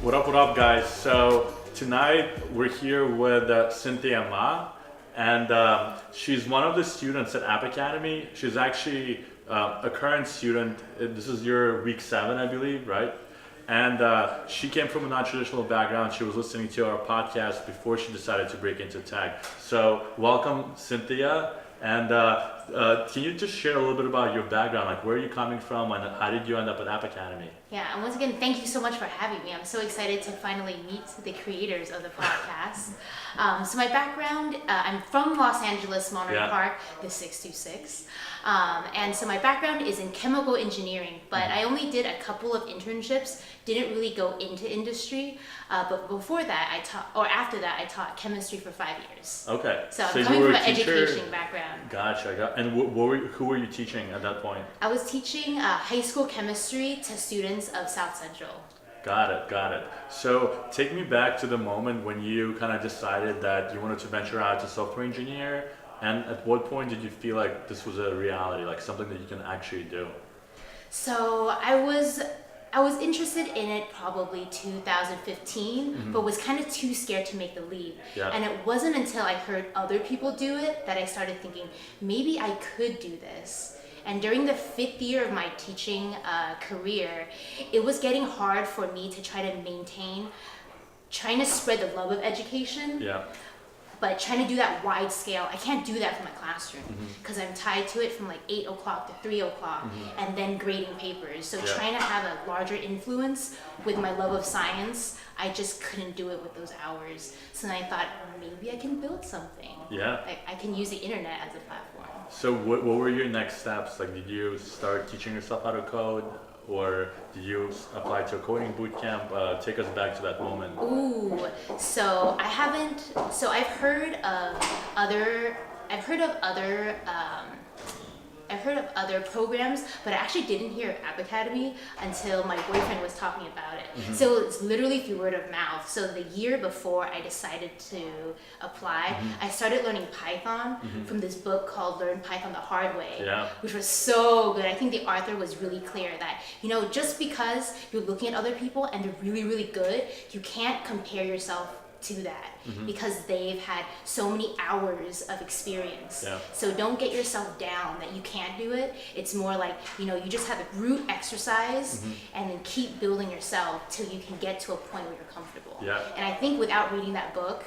What up, guys? So tonight we're here with Cynthia and she's one of the students at App Academy. She's actually a current student. This is your week 7, I believe, right? And she came from a non-traditional background. She was listening to our podcast before she decided to break into tech. So welcome, Cynthia. And can you just share a little bit about your background? Like, where are you coming from and how did you end up at App Academy? Yeah, and once again, thank you so much for having me. I'm so excited to finally meet the creators of the podcast. So my background, I'm from Los Angeles, Monterey Park, the 626. And so my background is in chemical engineering, but I only did a couple of internships, didn't really go into industry. But before that, after that, I taught chemistry for 5 years. Okay. So I'm coming from an education background. Gotcha. And who were you teaching at that point? I was teaching high school chemistry to students of South Central. Got it. So take me back to the moment when you kind of decided that you wanted to venture out as a software engineer. And at what point did you feel like this was a reality, like something that you can actually do? So I was interested in it probably 2015, but was kind of too scared to make the leap. Yeah. And it wasn't until I heard other people do it that I started thinking, maybe I could do this. And during the 5th year of my teaching career, it was getting hard for me to try to maintain, trying to spread the love of education. Yeah. But trying to do that wide scale, I can't do that from my classroom because I'm tied to it from like 8 o'clock to 3 o'clock and then grading papers. So trying to have a larger influence with my love of science, I just couldn't do it with those hours. So then I thought, maybe I can build something. Yeah. I can use the internet as a platform. So what were your next steps? Like, did you start teaching yourself how to code? Or did you apply to a coding boot camp? Take us back to that moment. Ooh, so I've heard of other programs, but I actually didn't hear of App Academy until my boyfriend was talking about it. So it's literally through word of mouth. So the year before I decided to apply, I started learning Python from this book called Learn Python the Hard Way, which was so good. I think the author was really clear that, just because you're looking at other people and they're really, really good, you can't compare yourself to that because they've had so many hours of experience. So don't get yourself down that you can't do it. It's more like, you just have a root exercise and then keep building yourself till you can get to a point where you're comfortable. And I think without reading that book,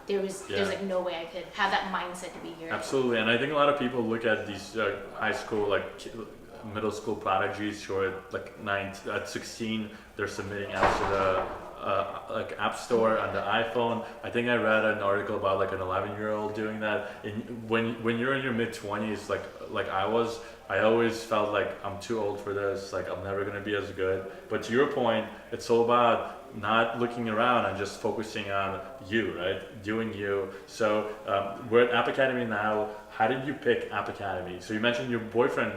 there's like no way I could have that mindset to be here. Absolutely. And I think a lot of people look at these high school, like middle school prodigies who are at 16, they're submitting apps to the App Store on the iPhone. I think I read an article about like an 11-year-old doing that. When you're in your mid-20s, like I was, I always felt like I'm too old for this. Like I'm never gonna be as good. But to your point, it's all about not looking around and just focusing on you, right? Doing you. So we're at App Academy now. How did you pick App Academy? So you mentioned your boyfriend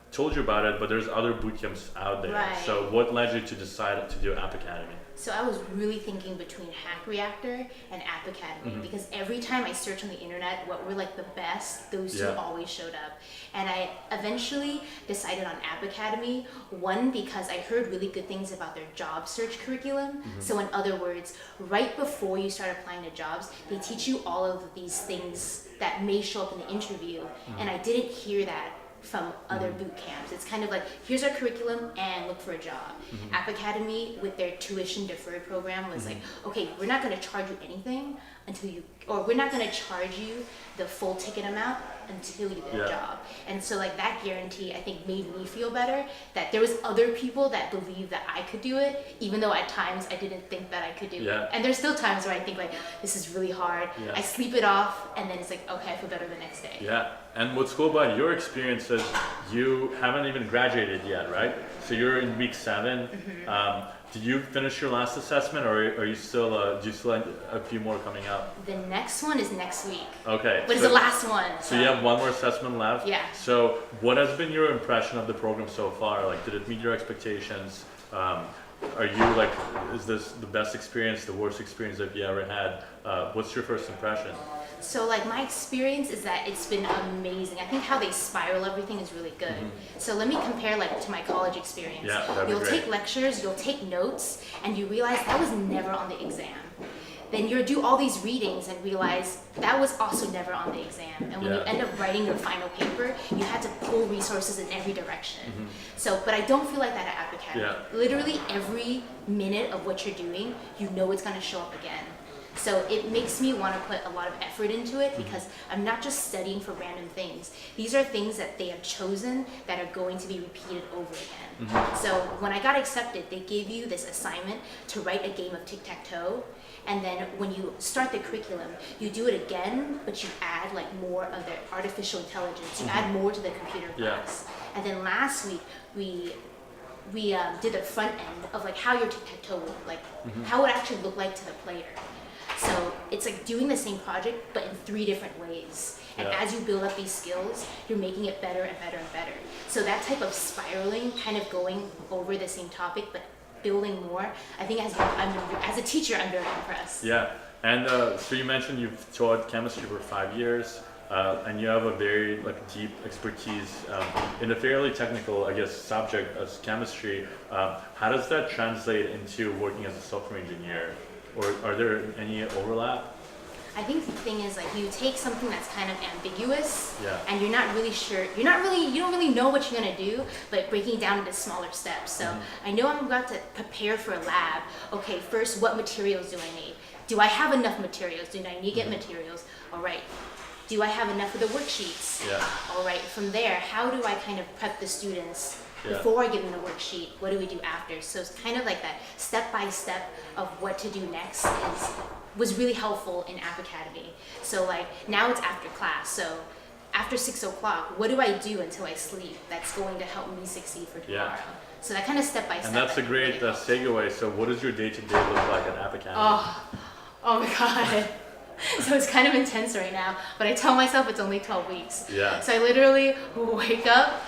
told you about it, but there's other boot camps out there. Right. So what led you to decide to do App Academy? So I was really thinking between Hack Reactor and App Academy because every time I searched on the internet what were like the best, those two always showed up. And I eventually decided on App Academy, one, because I heard really good things about their job search curriculum. So in other words, right before you start applying to jobs, they teach you all of these things that may show up in the interview. And I didn't hear that from other boot camps. It's kind of like, here's our curriculum and look for a job. App Academy with their tuition deferred program was like, okay, we're not going to charge you anything we're not going to charge you the full ticket amount until you get a job. And so like that guarantee, I think, made me feel better that there was other people that believed that I could do it, even though at times I didn't think that I could do it. And there's still times where I think like, this is really hard. I sleep it off and then it's like, okay, I feel better the next day. And what's cool about your experience is you haven't even graduated yet, right? So you're in week 7. Did you finish your last assessment, or are you still? Do you still have a few more coming up? The next one is next week. Okay. But it's the last one. So you have one more assessment left. Yeah. So what has been your impression of the program so far? Like, did it meet your expectations? Are you like, is this the best experience, the worst experience that you ever had? What's your first impression? So like my experience is that it's been amazing. I think how they spiral everything is really good. So let me compare like to my college experience. Yeah, that'd be You'll great. take lectures, you'll take notes, and you realize that was never on the exam. Then you'll do all these readings and realize that was also never on the exam. And when you end up writing your final paper, you had to pull resources in every direction. So, but I don't feel like that at App Academy. Yeah. Literally every minute of what you're doing, you know it's gonna show up again. So it makes me want to put a lot of effort into it because I'm not just studying for random things. These are things that they have chosen that are going to be repeated over again. So when I got accepted, they gave you this assignment to write a game of tic-tac-toe. And then when you start the curriculum, you do it again, but you add like more of the artificial intelligence. You add more to the computer class. And then last week, we did the front end of like how your tic-tac-toe would look like, how it would actually look like to the player. So it's like doing the same project, but in 3 different ways. And as you build up these skills, you're making it better and better and better. So that type of spiraling, kind of going over the same topic, but building more, I think as a teacher, I'm very impressed. Yeah, and so you mentioned you've taught chemistry for 5 years, and you have a very like deep expertise in a fairly technical, I guess, subject as chemistry. How does that translate into working as a software engineer? Or are there any overlap? I think the thing is like you take something that's kind of ambiguous and you're not really sure, you don't really know what you're gonna do, but breaking it down into smaller steps. So I know I'm about to prepare for a lab. Okay, first, what materials do I need? Do I have enough materials? Do I need to get materials? All right. Do I have enough of the worksheets? All right, from there, how do I kind of prep the students before I give them the worksheet? What do we do after? So it's kind of like that step by step of what to do next was really helpful in App Academy. So like now it's after class. So after 6 o'clock, what do I do until I sleep that's going to help me succeed for tomorrow? So that kind of step by step. And that's a great segue. So what does your day-to-day look like at App Academy? Oh my God. So it's kind of intense right now, but I tell myself it's only 12 weeks. Yeah. So I literally wake up,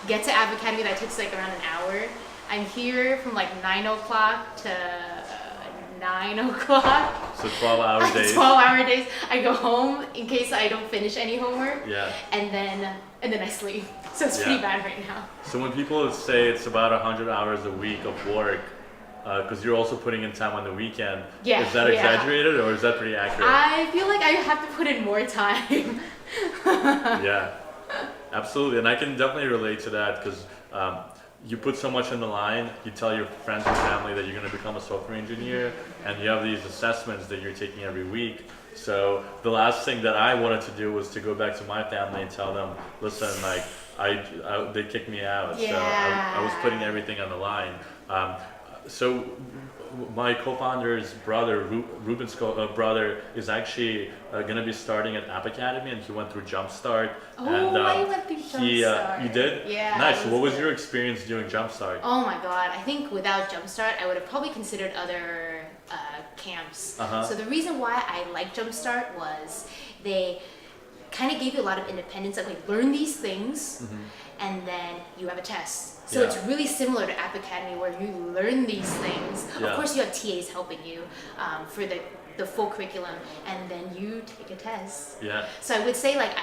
get to App Academy, that takes like around an hour. I'm here from like 9 o'clock to 9 o'clock. So 12-hour days. 12-hour days. I go home in case I don't finish any homework. Yeah. And then I sleep. So it's pretty bad right now. So when people say it's about 100 hours a week of work, because you're also putting in time on the weekend, is that exaggerated or is that pretty accurate? I feel like I have to put in more time. Yeah, absolutely. And I can definitely relate to that because you put so much on the line. You tell your friends and family that you're going to become a software engineer, and you have these assessments that you're taking every week. So the last thing that I wanted to do was to go back to my family and tell them, listen, like they kicked me out. So I was putting everything on the line. So my co-founder's brother, Ruben's brother, is actually going to be starting at App Academy, and he went through Jumpstart. I went through Jumpstart. You did? Yeah. Nice. What was your experience doing Jumpstart? Oh my God. I think without Jumpstart, I would have probably considered other camps. So the reason why I like Jumpstart was they kind of gave you a lot of independence. Okay, learn these things, and then you have a test. So it's really similar to App Academy where you learn these things. Of course, you have TAs helping you for the full curriculum, and then you take a test. Yeah. So I would say like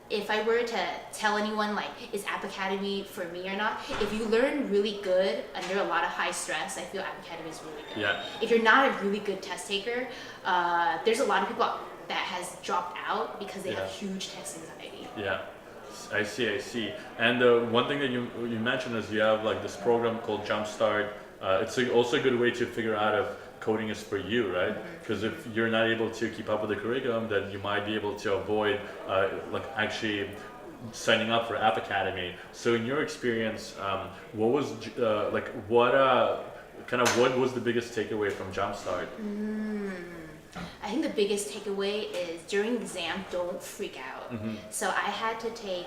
if I were to tell anyone like is App Academy for me or not, if you learn really good under a lot of high stress, I feel App Academy is really good. Yeah. If you're not a really good test taker, there's a lot of people that has dropped out because they have huge test anxiety. Yeah. I see. And one thing that you mentioned is you have like this program called Jumpstart. It's also a good way to figure out if coding is for you, right? Because if you're not able to keep up with the curriculum, then you might be able to avoid like actually signing up for App Academy. So in your experience, what was what was the biggest takeaway from Jumpstart? I think the biggest takeaway is during exam, don't freak out. So I had to take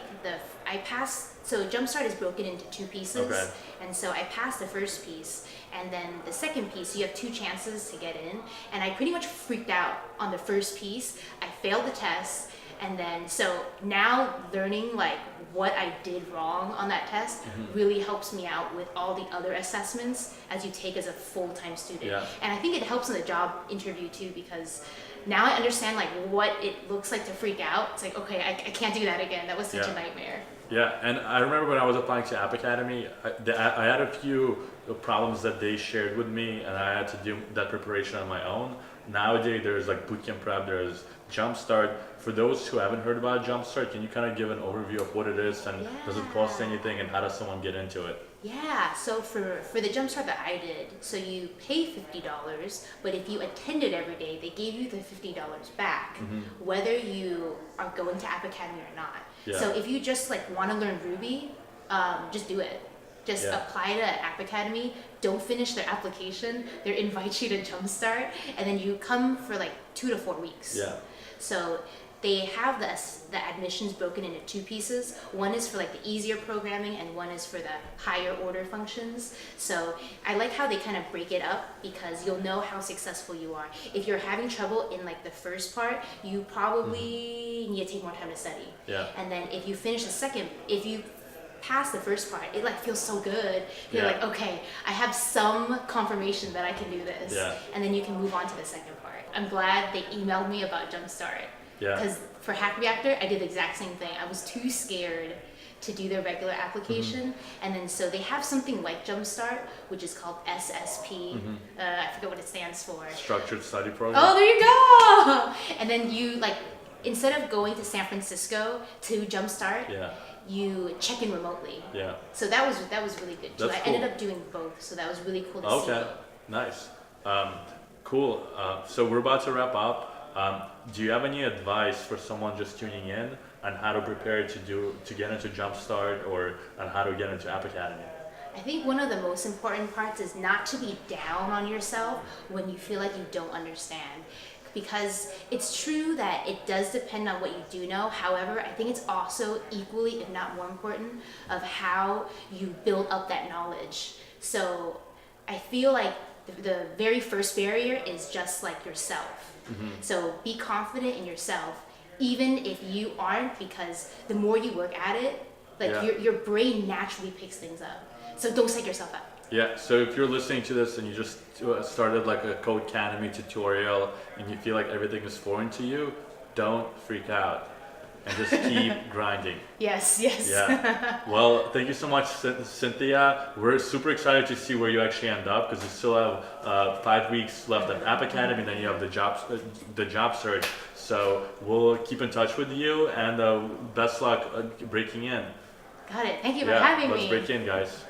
so Jumpstart is broken into 2 pieces. And so I passed the first piece, and then the second piece, you have 2 chances to get in. And I pretty much freaked out on the first piece. I failed the test, And then, so now learning like what I did wrong on that test really helps me out with all the other assessments as you take as a full-time student. Yeah. And I think it helps in the job interview too, because now I understand like what it looks like to freak out. It's like, okay, I can't do that again. That was such a nightmare. Yeah, and I remember when I was applying to App Academy, I had a few problems that they shared with me, and I had to do that preparation on my own. Nowadays, there's like bootcamp prep, there's Jumpstart. For those who haven't heard about Jumpstart, can you kind of give an overview of what it is, and does it cost anything, and how does someone get into it? Yeah, so for the Jumpstart that I did, so you pay $50, but if you attended every day, they gave you the $50 back, whether you are going to App Academy or not. Yeah. So if you just like want to learn Ruby, just do it. Just apply to App Academy. Don't finish their application. They invite you to Jumpstart, and then you come for like 2 to 4 weeks. Yeah. So they have the admissions broken into 2 pieces. One is for like the easier programming, and one is for the higher order functions. So I like how they kind of break it up, because you'll know how successful you are. If you're having trouble in like the first part, you probably need to take more time to study. Yeah. And then if you finish the second, if you pass the first part, it like feels so good. You're like, okay, I have some confirmation that I can do this. Yeah. And then you can move on to the second part. I'm glad they emailed me about Jumpstart. Yeah. Because for Hack Reactor, I did the exact same thing. I was too scared to do their regular application. And then so they have something like Jumpstart, which is called SSP. I forget what it stands for. Structured Study Program. Oh, there you go! And then you like, instead of going to San Francisco to Jumpstart, you check in remotely. Yeah. So that was really good too. That's I ended up doing both, so that was really cool to see. Okay, nice. Cool. So we're about to wrap up. Do you have any advice for someone just tuning in on how to prepare to get into Jumpstart, or on how to get into App Academy? I think one of the most important parts is not to be down on yourself when you feel like you don't understand. Because it's true that it does depend on what you do know. However, I think it's also equally, if not more important, of how you build up that knowledge. So I feel like the very first barrier is just like yourself. So be confident in yourself, even if you aren't, because the more you work at it, like your brain naturally picks things up. So don't psych yourself out. Yeah, so if you're listening to this and you just started like a Code Academy tutorial and you feel like everything is foreign to you, don't freak out and just keep grinding. Yes. Yeah. Well, thank you so much, Cynthia. We're super excited to see where you actually end up, because you still have 5 weeks left at App Academy, and then you have the job search. So we'll keep in touch with you, and best luck breaking in. Got it. Thank you for having me. Let's break in, guys.